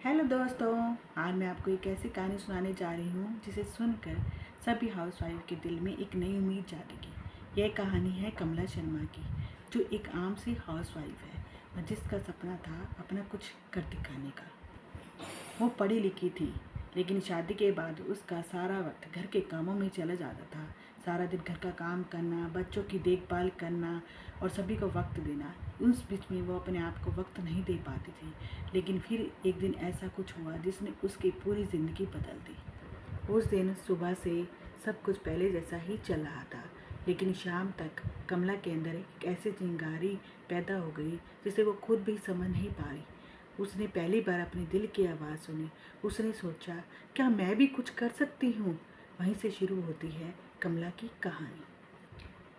Hello दोस्तों, आज मैं आपको एक ऐसी कहानी सुनाने जा रही हूँ जिसे सुनकर सभी हाउसवाइफ के दिल में एक नई उम्मीद जागेगी। यह कहानी है कमला शर्मा की, जो एक आम सी हाउसवाइफ है और जिसका सपना था अपना कुछ कर दिखाने का। वो पढ़ी लिखी थी, लेकिन शादी के बाद उसका सारा वक्त घर के कामों में चला जाता था। सारा दिन घर का काम करना, बच्चों की देखभाल करना और सभी को वक्त देना। उस बीच में वो अपने आप को वक्त नहीं दे पाती थी। लेकिन फिर एक दिन ऐसा कुछ हुआ जिसने उसकी पूरी ज़िंदगी बदल दी। उस दिन सुबह से सब कुछ पहले जैसा ही चल रहा था, लेकिन शाम तक कमला के अंदर एक ऐसी चिंगारी पैदा हो गई जिसे वो खुद भी समझ नहीं पा रही। उसने पहली बार अपने दिल की आवाज़ सुनी। उसने सोचा, क्या मैं भी कुछ कर सकती हूँ? वहीं से शुरू होती है कमला की कहानी।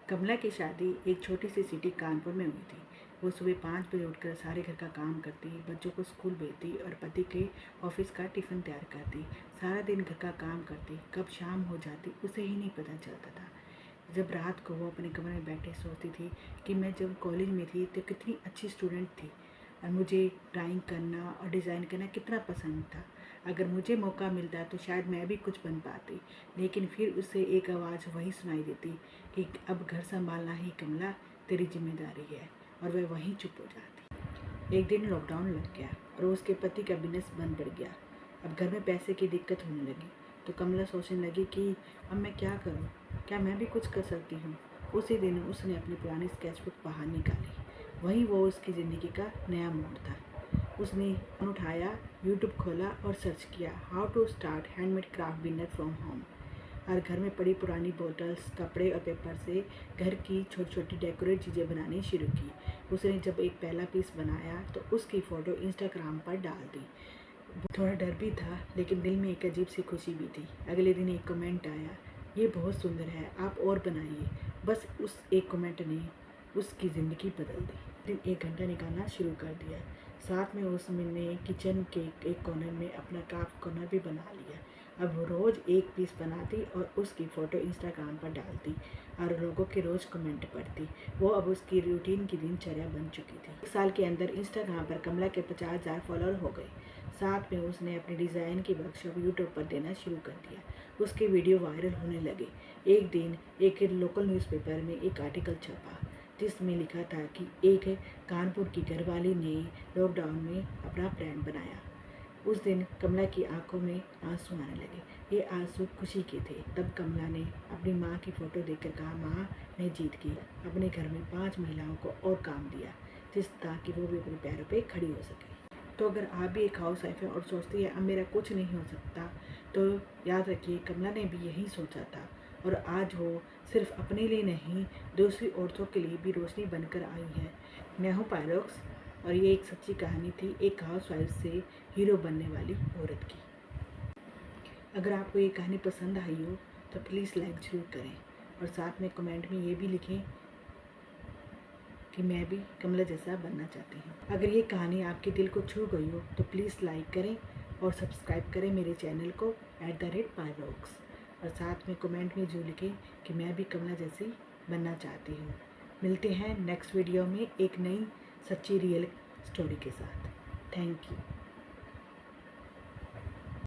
कमला की शादी एक छोटी सी सिटी कानपुर में हुई थी। वो सुबह 5 बजे उठकर सारे घर का काम करती, बच्चों को स्कूल भेजती और पति के ऑफिस का टिफ़िन तैयार करती। सारा दिन घर का काम करती, कब शाम हो जाती उसे ही नहीं पता चलता था। जब रात को वो अपने कमरे में बैठे सोचती थी कि मैं जब कॉलेज में थी तो कितनी अच्छी स्टूडेंट थी और मुझे ड्राइंग करना और डिज़ाइन करना कितना पसंद था। अगर मुझे मौका मिलता तो शायद मैं भी कुछ बन पाती। लेकिन फिर उसे एक आवाज़ वही सुनाई देती कि अब घर संभालना ही कमला तेरी जिम्मेदारी है, और वह वहीं चुप हो जाती। एक दिन लॉकडाउन लग गया और उसके पति का बिजनेस बंद पड़ गया। अब घर में पैसे की दिक्कत होने लगी तो कमला सोचने लगी कि अब मैं क्या करूं? क्या मैं भी कुछ कर सकती हूँ? उसी दिन उसने अपनी पुरानी स्केचबुक बाहर निकाली। वहीं वो उसकी ज़िंदगी का नया मोड़ था। उसने फ़ोन उठाया, यूट्यूब खोला और सर्च किया how to start handmade craft business from home. और घर में पड़ी पुरानी बोतल्स, कपड़े और पेपर से घर की छोटी छोटी डेकोरेट चीज़ें बनानी शुरू की। उसने जब एक पहला पीस बनाया तो उसकी फ़ोटो इंस्टाग्राम पर डाल दी। थोड़ा डर भी था, लेकिन दिल में एक अजीब सी खुशी भी थी। अगले दिन एक कमेंट आया, ये बहुत सुंदर है, आप और बनाइए। बस उस एक कमेंट ने उसकी ज़िंदगी बदल दी। दिन एक घंटा निकालना शुरू कर दिया। साथ में उसने किचन के एक कॉर्नर में अपना क्राफ्ट कॉर्नर भी बना लिया। अब वो रोज़ एक पीस बनाती और उसकी फ़ोटो इंस्टाग्राम पर डालती और लोगों के रोज़ कमेंट पढ़ती। वो अब उसकी रूटीन की दिनचर्या बन चुकी थी। 1 साल के अंदर इंस्टाग्राम पर कमला के 50,000 फॉलोअर हो गए। साथ में उसने अपनी डिज़ाइन की वर्कशॉप यूट्यूब पर देना शुरू कर दिया। उसके वीडियो वायरल होने लगे। एक दिन एक लोकल न्यूज़पेपर में एक आर्टिकल छपा जिसमें लिखा था कि एक कानपुर की घरवाली ने लॉकडाउन में अपना ब्रांड बनाया। उस दिन कमला की आंखों में आंसू आने लगे। ये आंसू खुशी के थे। तब कमला ने अपनी माँ की फ़ोटो देखकर कहा, माँ मैं जीत गई। अपने घर में 5 महिलाओं को और काम दिया ताकि वो भी अपने पैरों पे खड़ी हो सके। तो अगर आप भी एक हाउस वाइफ है और सोचती है अब मेरा कुछ नहीं हो सकता, तो याद रखिए कमला ने भी यही सोचा था और आज वो सिर्फ अपने लिए नहीं, दूसरी औरतों के लिए भी रोशनी बनकर आई है। मैं हूँ पायरोक्स और ये एक सच्ची कहानी थी एक हाउस वाइफ से हीरो बनने वाली औरत की। अगर आपको ये कहानी पसंद आई हो तो प्लीज़ लाइक ज़रूर करें और साथ में कमेंट में ये भी लिखें कि मैं भी कमला जैसा बनना चाहती हूँ। अगर ये कहानी आपके दिल को छू गई हो तो प्लीज़ लाइक करें और सब्सक्राइब करें मेरे चैनल को @पायरोक्स, और साथ में कमेंट में जो लिखें कि मैं भी कमला जैसी बनना चाहती हूँ। मिलते हैं नेक्स्ट वीडियो में एक नई सच्ची रियल स्टोरी के साथ। Thank you.